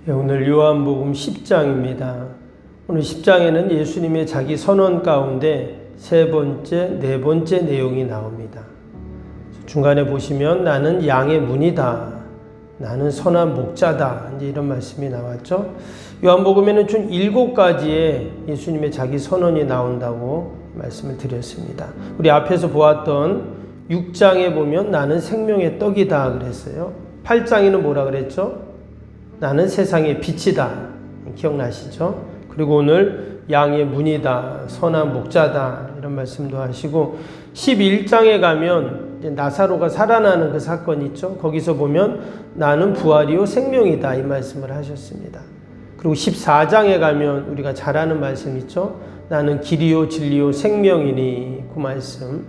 오늘 요한복음 10장입니다. 오늘 10장에는 예수님의 자기 선언 가운데 세 번째, 네 번째 내용이 나옵니다. 중간에 보시면 나는 양의 문이다. 나는 선한 목자다. 이제 이런 말씀이 나왔죠. 요한복음에는 총 7가지의 예수님의 자기 선언이 나온다고 말씀을 드렸습니다. 우리 앞에서 보았던 6장에 보면 나는 생명의 떡이다 그랬어요. 8장에는 뭐라 그랬죠? 나는 세상의 빛이다. 기억나시죠? 그리고 오늘 양의 문이다. 선한 목자다. 이런 말씀도 하시고 11장에 가면 이제 나사로가 살아나는 그 사건이 있죠. 거기서 보면 나는 부활이요 생명이다. 이 말씀을 하셨습니다. 그리고 14장에 가면 우리가 잘 아는 말씀 있죠. 나는 길이요 진리요 생명이니 그 말씀.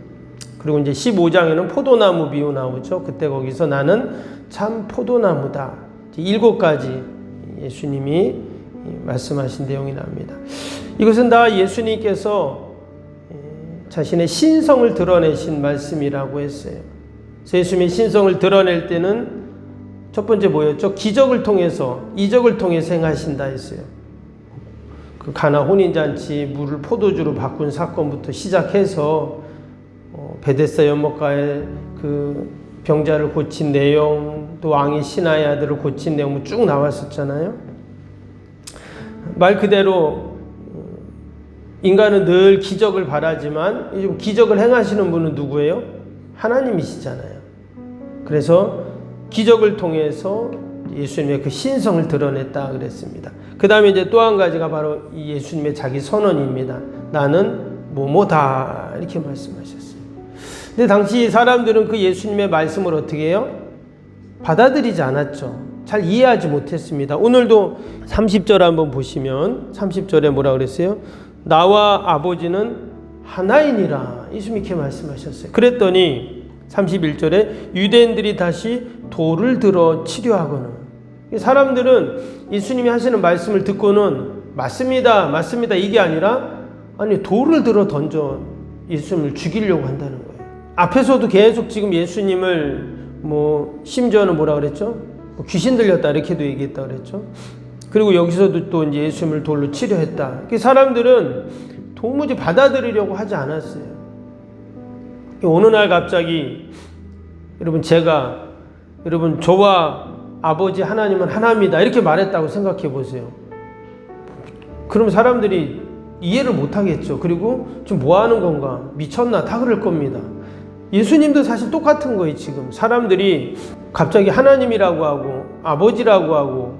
그리고 이제 15장에는 포도나무 비유 나오죠. 그때 거기서 나는 참 포도나무다. 7가지 예수님이 말씀하신 내용이 나옵니다. 이것은 다 예수님께서 자신의 신성을 드러내신 말씀이라고 했어요. 그래서 예수님의 신성을 드러낼 때는 첫 번째 뭐였죠? 기적을 통해서, 이적을 통해서 행하신다 했어요. 그 가나 혼인잔치 물을 포도주로 바꾼 사건부터 시작해서 베데스다 연못가에 그 병자를 고친 내용, 또 왕이 신하의 아들을 고친 내용 쭉 나왔었잖아요. 말 그대로 인간은 늘 기적을 바라지만 기적을 행하시는 분은 누구예요? 하나님이시잖아요. 그래서 기적을 통해서 예수님의 그 신성을 드러냈다 그랬습니다. 그 다음에 이제 또 한 가지가 바로 이 예수님의 자기 선언입니다. 나는 뭐뭐다 이렇게 말씀하셨어요. 근데 당시 사람들은 그 예수님의 말씀을 어떻게 해요? 받아들이지 않았죠. 잘 이해하지 못했습니다. 오늘도 30절 한번 보시면 30절에 뭐라 그랬어요? 나와 아버지는 하나이니라. 예수님이 이렇게 말씀하셨어요. 그랬더니 31절에 유대인들이 다시 돌을 들어 치려하거늘. 사람들은 예수님이 하시는 말씀을 듣고는 맞습니다, 맞습니다 이게 아니라 아니 돌을 들어 던져 예수님을 죽이려고 한다는 거예요. 앞에서도 계속 지금 예수님을 심지어는 뭐라 그랬죠? 귀신 들렸다 이렇게도 얘기했다 그랬죠. 그리고 여기서도 또 이제 예수님을 돌로 치려 했다. 사람들은 도무지 받아들이려고 하지 않았어요. 어느 날 갑자기 여러분 저와 아버지 하나님은 하나입니다 이렇게 말했다고 생각해 보세요. 그럼 사람들이 이해를 못 하겠죠. 그리고 지금 뭐 하는 건가? 미쳤나? 다 그럴 겁니다. 예수님도 사실 똑같은 거예요. 지금 사람들이 갑자기 하나님이라고 하고 아버지라고 하고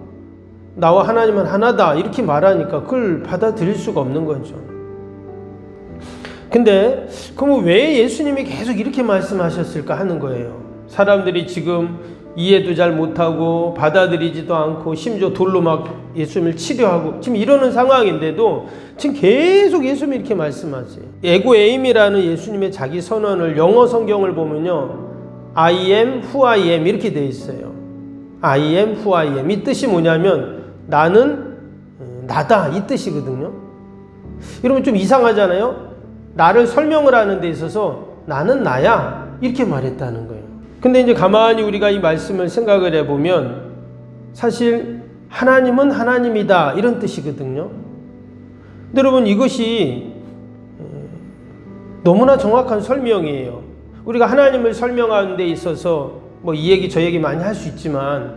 나와 하나님은 하나다 이렇게 말하니까 그걸 받아들일 수가 없는 거죠. 근데 그럼 왜 예수님이 계속 이렇게 말씀하셨을까 하는 거예요. 사람들이 지금 이해도 잘 못하고 받아들이지도 않고 심지어 돌로 막 예수님을 치려하고 지금 이러는 상황인데도 지금 계속 예수님이 이렇게 말씀하세요. 에고 에임이라는 예수님의 자기 선언을 영어 성경을 보면요. I am who I am 이렇게 돼 있어요. I am who I am. 이 뜻이 뭐냐면 나는 나다 이 뜻이거든요. 여러분 좀 이상하잖아요. 나를 설명을 하는 데 있어서 나는 나야 이렇게 말했다는 거예요. 근데 이제 가만히 우리가 이 말씀을 생각을 해보면 사실 하나님은 하나님이다 이런 뜻이거든요. 근데 여러분 이것이 너무나 정확한 설명이에요. 우리가 하나님을 설명하는 데 있어서 이 얘기 저 얘기 많이 할 수 있지만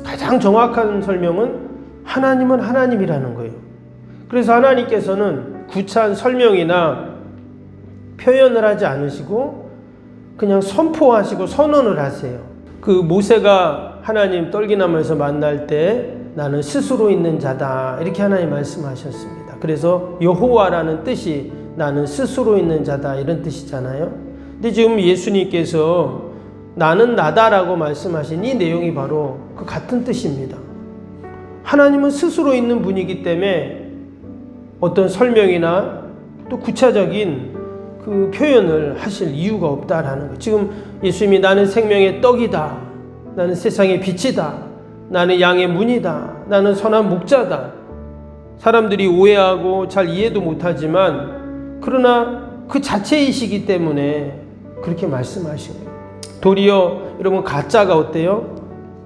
가장 정확한 설명은 하나님은 하나님이라는 거예요. 그래서 하나님께서는 구차한 설명이나 표현을 하지 않으시고 그냥 선포하시고 선언을 하세요. 그 모세가 하나님 떨기나무에서 만날 때 나는 스스로 있는 자다 이렇게 하나님 말씀하셨습니다. 그래서 여호와라는 뜻이 나는 스스로 있는 자다 이런 뜻이잖아요. 근데 지금 예수님께서 나는 나다라고 말씀하신 이 내용이 바로 그 같은 뜻입니다. 하나님은 스스로 있는 분이기 때문에 어떤 설명이나 또 구체적인 그 표현을 하실 이유가 없다라는 거예요. 지금 예수님이 나는 생명의 떡이다. 나는 세상의 빛이다. 나는 양의 문이다. 나는 선한 목자다. 사람들이 오해하고 잘 이해도 못하지만 그러나 그 자체이시기 때문에 그렇게 말씀하신 거예요. 도리어 여러분 가짜가 어때요?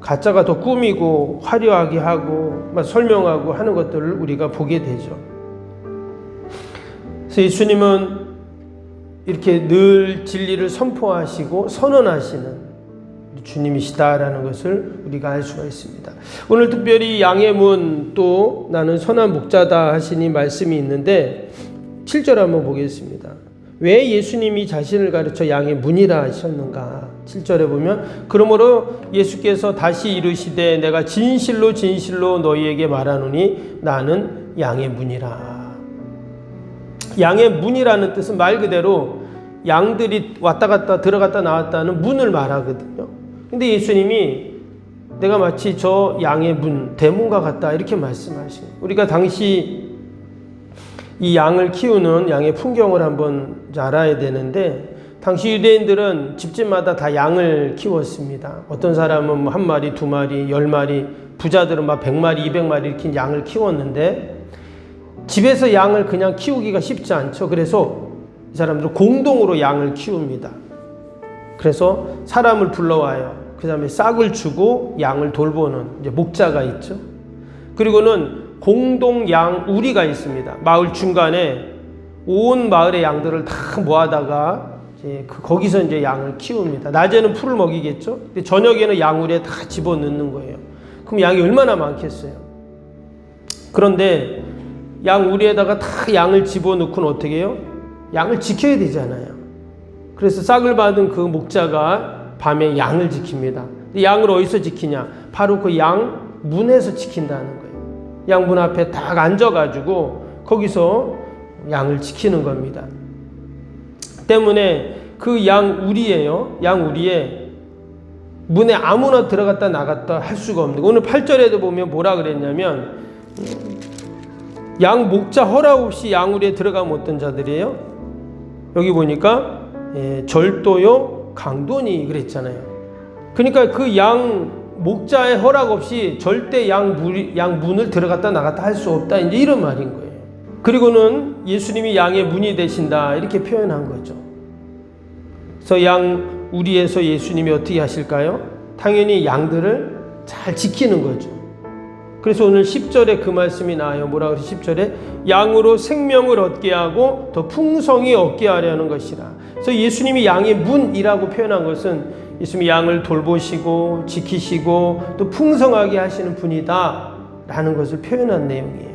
가짜가 더 꾸미고 화려하게 하고 막 설명하고 하는 것들을 우리가 보게 되죠. 그래서 예수님은 이렇게 늘 진리를 선포하시고 선언하시는 주님이시다라는 것을 우리가 알 수가 있습니다. 오늘 특별히 양의 문 또 나는 선한 목자다 하시니 말씀이 있는데 7절 한번 보겠습니다. 왜 예수님이 자신을 가르쳐 양의 문이라 하셨는가? 7절에 보면 그러므로 예수께서 다시 이르시되 내가 진실로 진실로 너희에게 말하노니 나는 양의 문이라. 양의 문이라는 뜻은 말 그대로 양들이 왔다 갔다 들어갔다 나왔다는 문을 말하거든요. 근데 예수님이 내가 마치 저 양의 문, 대문과 같다 이렇게 말씀하신 거예요. 우리가 당시 이 양을 키우는 양의 풍경을 한번 알아야 되는데 당시 유대인들은 집집마다 다 양을 키웠습니다. 어떤 사람은 뭐 1마리, 2마리, 10마리, 부자들은 막 100마리, 200마리 이렇게 양을 키웠는데 집에서 양을 그냥 키우기가 쉽지 않죠. 그래서 이 사람들은 공동으로 양을 키웁니다. 그래서 사람을 불러와요. 그 다음에 싹을 주고 양을 돌보는 이제 목자가 있죠. 그리고는 공동 양 우리가 있습니다. 마을 중간에 온 마을의 양들을 다 모아다가 이제 거기서 이제 양을 키웁니다. 낮에는 풀을 먹이겠죠. 근데 저녁에는 양우리에 다 집어넣는 거예요. 그럼 양이 얼마나 많겠어요. 그런데 양우리에다가 다 양을 집어넣고는 어떻게 해요? 양을 지켜야 되잖아요. 그래서 싹을 받은 그 목자가 밤에 양을 지킵니다. 양을 어디서 지키냐? 바로 그 양 문에서 지킨다는 거예요. 양 문 앞에 딱 앉아가지고 거기서 양을 지키는 겁니다. 때문에 그 양 우리예요. 양 우리에 문에 아무나 들어갔다 나갔다 할 수가 없는 거예요. 오늘 8절에도 보면 뭐라 그랬냐면 양 목자 허락 없이 양 우리에 들어가면 어떤 자들이에요? 여기 보니까 절도요 강도니 그랬잖아요. 그러니까 그 양 목자의 허락 없이 절대 양 문을 들어갔다 나갔다 할 수 없다. 이제 이런 말인 거예요. 그리고는 예수님이 양의 문이 되신다. 이렇게 표현한 거죠. 그래서 양 우리에서 예수님이 어떻게 하실까요? 당연히 양들을 잘 지키는 거죠. 그래서 오늘 10절에 그 말씀이 나와요. 뭐라 그래? 10절에 양으로 생명을 얻게 하고 더 풍성히 얻게 하려는 것이라. 그래서 예수님이 양의 문이라고 표현한 것은 예수님이 양을 돌보시고 지키시고 또 풍성하게 하시는 분이다 라는 것을 표현한 내용이에요.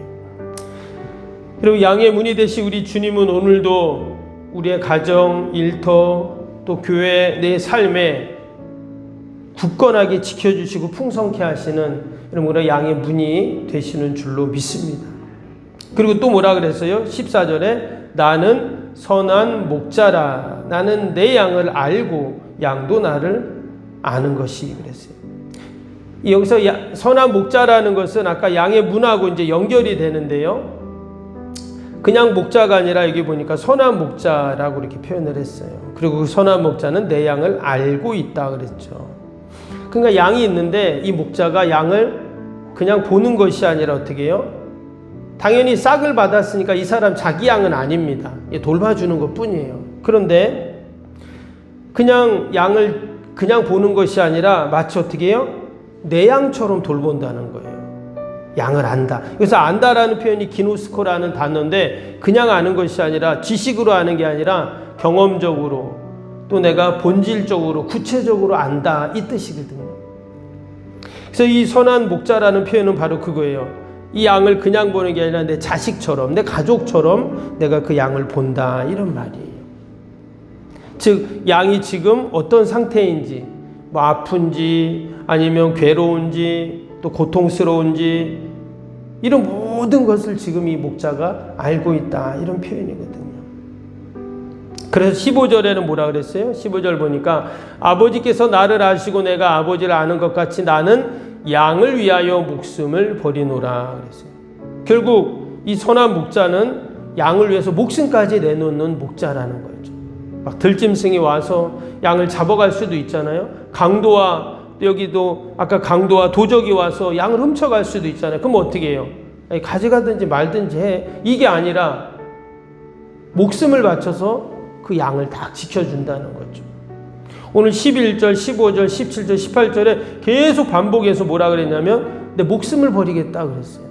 그리고 양의 문이 되신 우리 주님은 오늘도 우리의 가정, 일터, 또 교회, 내 삶에 굳건하게 지켜주시고 풍성케 하시는 이런 뭐라 양의 문이 되시는 줄로 믿습니다. 그리고 또 뭐라 그랬어요? 14절에 나는 선한 목자라. 나는 내 양을 알고 양도 나를 아는 것이 그랬어요. 여기서 선한 목자라는 것은 아까 양의 문하고 이제 연결이 되는데요. 그냥 목자가 아니라 여기 보니까 선한 목자라고 이렇게 표현을 했어요. 그리고 그 선한 목자는 내 양을 알고 있다 그랬죠. 그러니까 양이 있는데 이 목자가 양을 그냥 보는 것이 아니라 어떻게 해요? 당연히 싹을 받았으니까 이 사람 자기 양은 아닙니다. 돌봐주는 것 뿐이에요. 그런데 그냥 양을 그냥 보는 것이 아니라 마치 어떻게 해요? 내 양처럼 돌본다는 거예요. 양을 안다. 그래서 안다라는 표현이 기노스코라는 단어인데 그냥 아는 것이 아니라 지식으로 아는 게 아니라 경험적으로 또 내가 본질적으로 구체적으로 안다 이 뜻이거든요. 그래서 이 선한 목자라는 표현은 바로 그거예요. 이 양을 그냥 보는 게 아니라 내 자식처럼 내 가족처럼 내가 그 양을 본다 이런 말이에요. 즉 양이 지금 어떤 상태인지 뭐 아픈지 아니면 괴로운지 또 고통스러운지 이런 모든 것을 지금 이 목자가 알고 있다 이런 표현이거든요. 그래서 15절에는 뭐라 그랬어요? 15절 보니까 아버지께서 나를 아시고 내가 아버지를 아는 것 같이 나는 양을 위하여 목숨을 버리노라 그랬어요. 결국 이 선한 목자는 양을 위해서 목숨까지 내놓는 목자라는 거죠. 막 들짐승이 와서 양을 잡아갈 수도 있잖아요. 강도와 여기도 아까 강도와 도적이 와서 양을 훔쳐갈 수도 있잖아요. 그럼 어떻게 해요? 가져가든지 말든지 해. 이게 아니라 목숨을 바쳐서 그 양을 다 지켜준다는 거죠. 오늘 11절, 15절, 17절, 18절에 계속 반복해서 뭐라 그랬냐면 내 목숨을 버리겠다 그랬어요.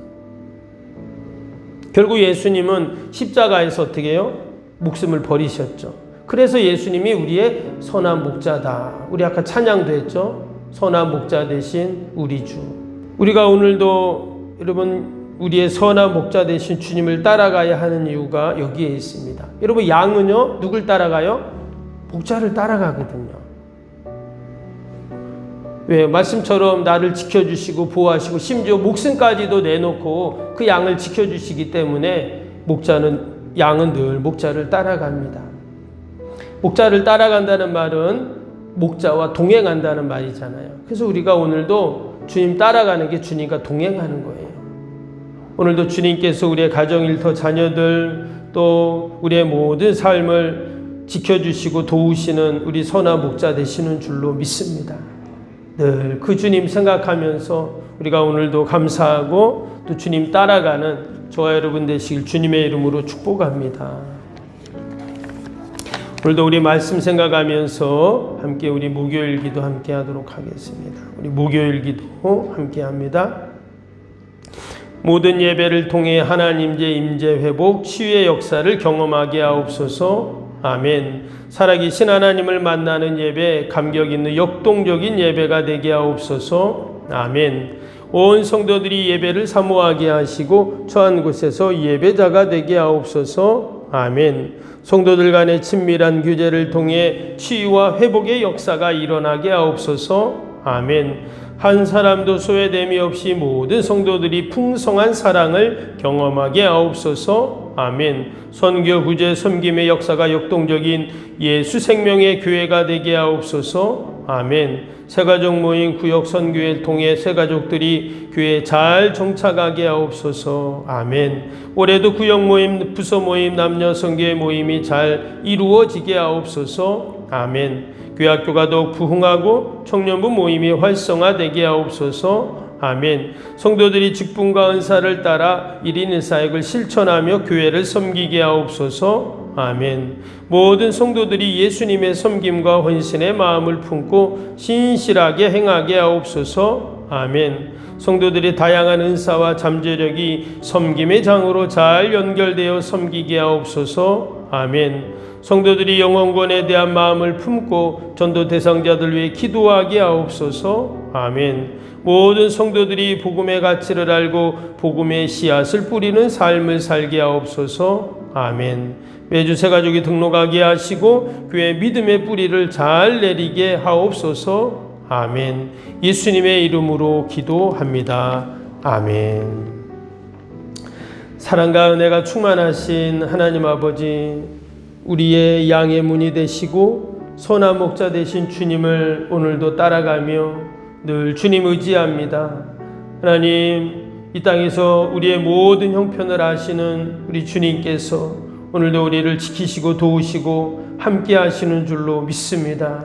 결국 예수님은 십자가에서 어떻게 해요? 목숨을 버리셨죠. 그래서 예수님이 우리의 선한 목자다. 우리 아까 찬양도 했죠. 선한 목자 되신 우리 주. 우리가 오늘도 여러분 우리의 선한 목자 되신 주님을 따라가야 하는 이유가 여기에 있습니다. 여러분 양은요 누굴 따라가요? 목자를 따라가거든요. 왜? 말씀처럼 나를 지켜주시고 보호하시고 심지어 목숨까지도 내놓고 그 양을 지켜주시기 때문에 양은 늘 목자를 따라갑니다. 목자를 따라간다는 말은 목자와 동행한다는 말이잖아요. 그래서 우리가 오늘도 주님 따라가는 게 주님과 동행하는 거예요. 오늘도 주님께서 우리의 가정, 일터, 자녀들 또 우리의 모든 삶을 지켜주시고 도우시는 우리 선한 목자 되시는 줄로 믿습니다. 늘 그 주님 생각하면서 우리가 오늘도 감사하고 또 주님 따라가는 저와 여러분 되시길 주님의 이름으로 축복합니다. 오늘도 우리 말씀 생각하면서 함께 우리 목요일 기도 함께 하도록 하겠습니다. 우리 목요일 기도 함께 합니다. 모든 예배를 통해 하나님 제 임재 회복 치유의 역사를 경험하게 하옵소서. 아멘. 살아계신 하나님을 만나는 예배, 감격 있는 역동적인 예배가 되게 하옵소서. 아멘. 온 성도들이 예배를 사모하게 하시고 처한 곳에서 예배자가 되게 하옵소서. 아멘. 성도들 간의 친밀한 교제를 통해 치유와 회복의 역사가 일어나게 하옵소서. 아멘. 한 사람도 소외됨이 없이 모든 성도들이 풍성한 사랑을 경험하게 하옵소서. 아멘. 선교, 구제, 섬김의 역사가 역동적인 예수 생명의 교회가 되게 하옵소서. 아멘. 새가족 모임, 구역 선교회를 통해 새가족들이 교회에 잘 정착하게 하옵소서. 아멘. 올해도 구역 모임, 부서 모임, 남녀 선교회 모임이 잘 이루어지게 하옵소서. 아멘. 교회학교가 더욱 부흥하고 청년부 모임이 활성화되게 하옵소서. 아멘. 성도들이 직분과 은사를 따라 1인 1사역을 실천하며 교회를 섬기게 하옵소서. 아멘. 모든 성도들이 예수님의 섬김과 헌신의 마음을 품고 신실하게 행하게 하옵소서. 아멘. 성도들이 다양한 은사와 잠재력이 섬김의 장으로 잘 연결되어 섬기게 하옵소서. 아멘. 성도들이 영혼권에 대한 마음을 품고 전도 대상자들 위해 기도하게 하옵소서. 아멘. 모든 성도들이 복음의 가치를 알고 복음의 씨앗을 뿌리는 삶을 살게 하옵소서. 아멘. 매주 새가족이 등록하게 하시고 교회 믿음의 뿌리를 잘 내리게 하옵소서. 아멘. 예수님의 이름으로 기도합니다. 아멘. 사랑과 은혜가 충만하신 하나님 아버지, 우리의 양의 문이 되시고 선한 목자 되신 주님을 오늘도 따라가며 늘 주님 의지합니다. 하나님, 이 땅에서 우리의 모든 형편을 아시는 우리 주님께서 오늘도 우리를 지키시고 도우시고 함께 하시는 줄로 믿습니다.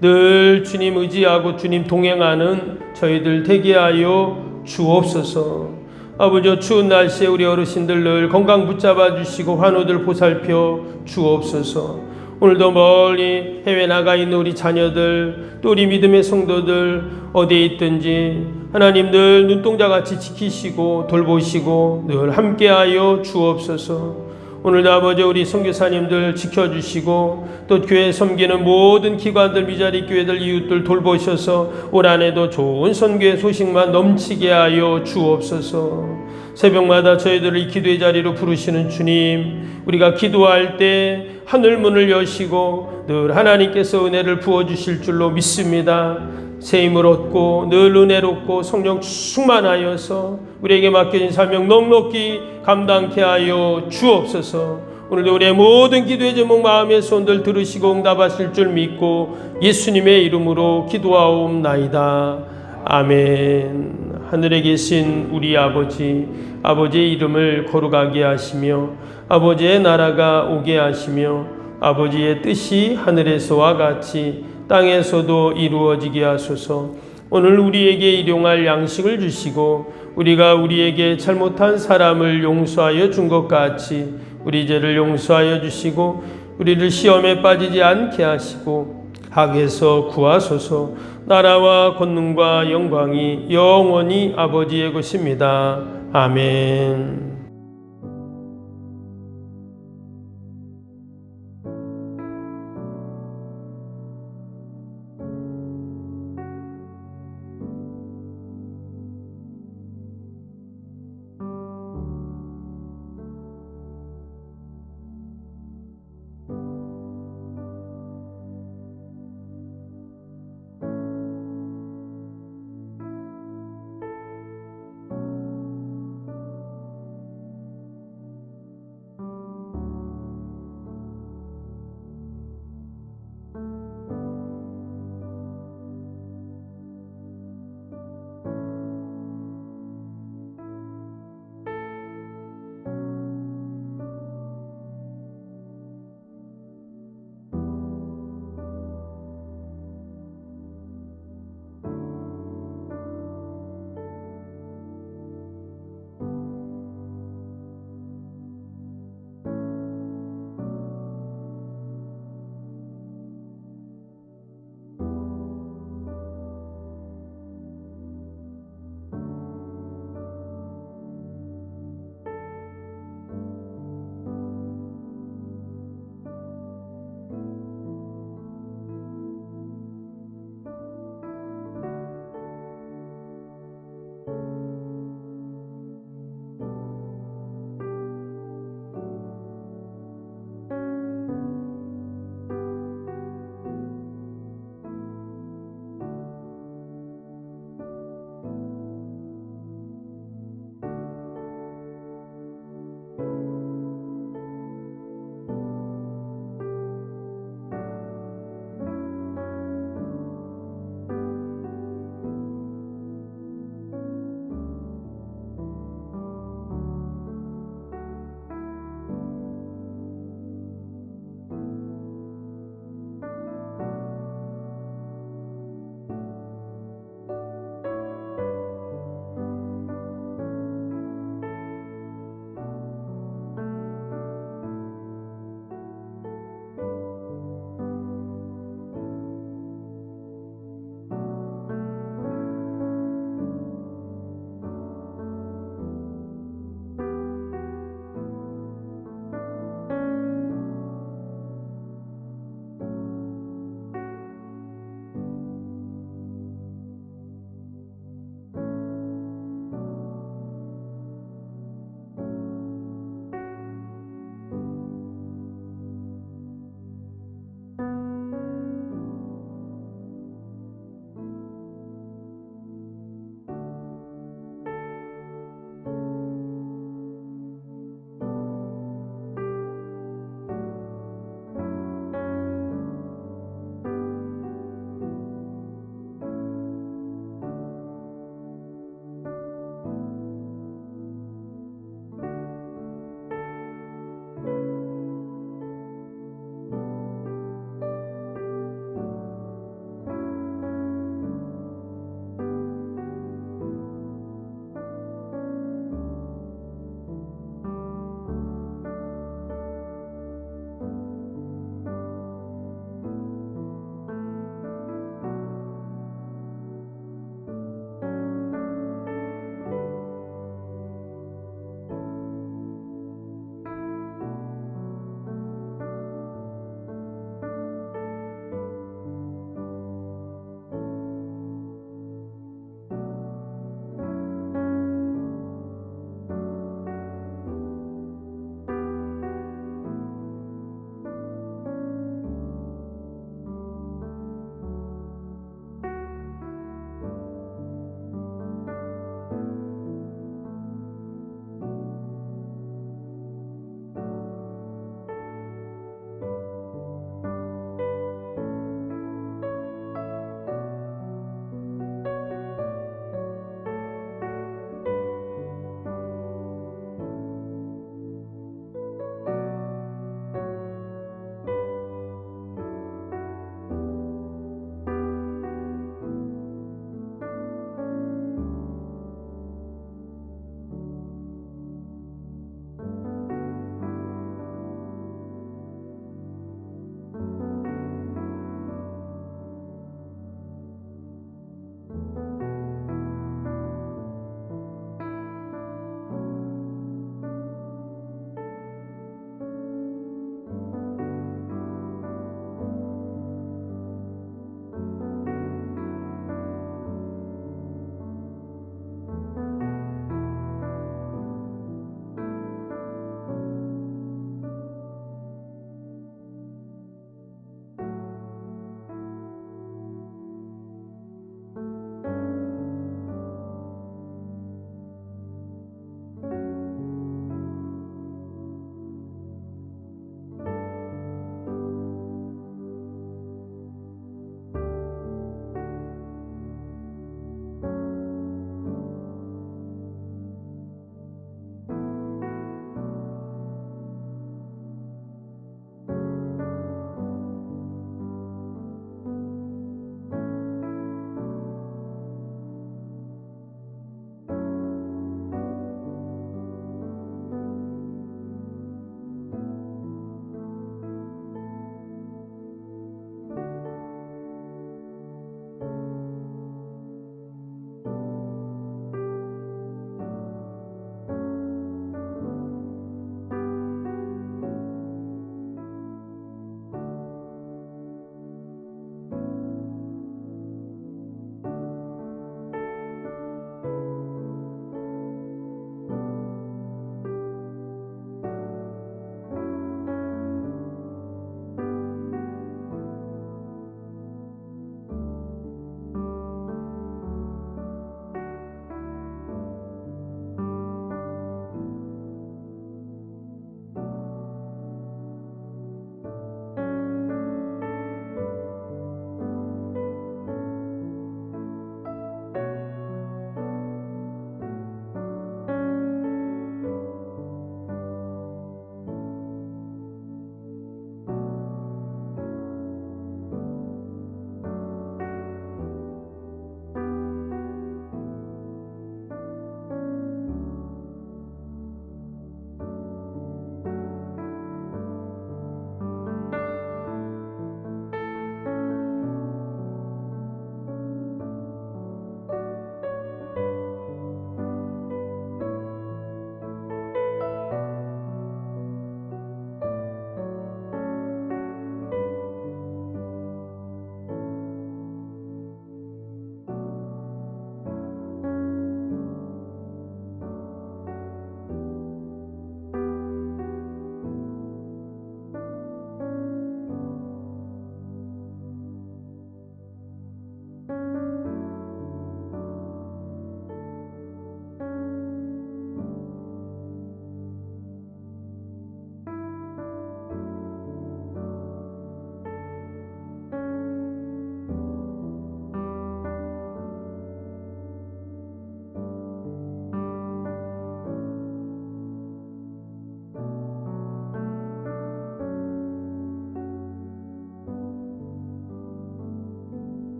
늘 주님 의지하고 주님 동행하는 저희들 되게 하여 주옵소서. 아버지, 추운 날씨에 우리 어르신들 늘 건강 붙잡아 주시고 환우들 보살펴 주옵소서. 오늘도 멀리 해외 나가 있는 우리 자녀들, 또 우리 믿음의 성도들 어디에 있든지 하나님 늘 눈동자같이 지키시고 돌보시고 늘 함께하여 주옵소서. 오늘도 아버지 우리 선교사님들 지켜주시고 또 교회 섬기는 모든 기관들, 미자리 교회들, 이웃들 돌보셔서 올 한해도 좋은 선교의 소식만 넘치게 하여 주옵소서. 새벽마다 저희들을 기도의 자리로 부르시는 주님, 우리가 기도할 때 하늘 문을 여시고 늘 하나님께서 은혜를 부어주실 줄로 믿습니다. 새 힘을 얻고 늘 은혜롭고 성령 충만하여서 우리에게 맡겨진 사명 넉넉히 감당케 하여 주옵소서. 오늘도 우리의 모든 기도의 제목 마음의 손들 들으시고 응답하실 줄 믿고 예수님의 이름으로 기도하옵나이다. 아멘. 하늘에 계신 우리 아버지, 아버지의 이름을 거룩하게 하시며 아버지의 나라가 오게 하시며 아버지의 뜻이 하늘에서와 같이 땅에서도 이루어지게 하소서. 오늘 우리에게 일용할 양식을 주시고 우리가 우리에게 잘못한 사람을 용서하여 준 것 같이 우리 죄를 용서하여 주시고 우리를 시험에 빠지지 않게 하시고 악에서 구하소서. 나라와 권능과 영광이 영원히 아버지의 것입니다. 아멘.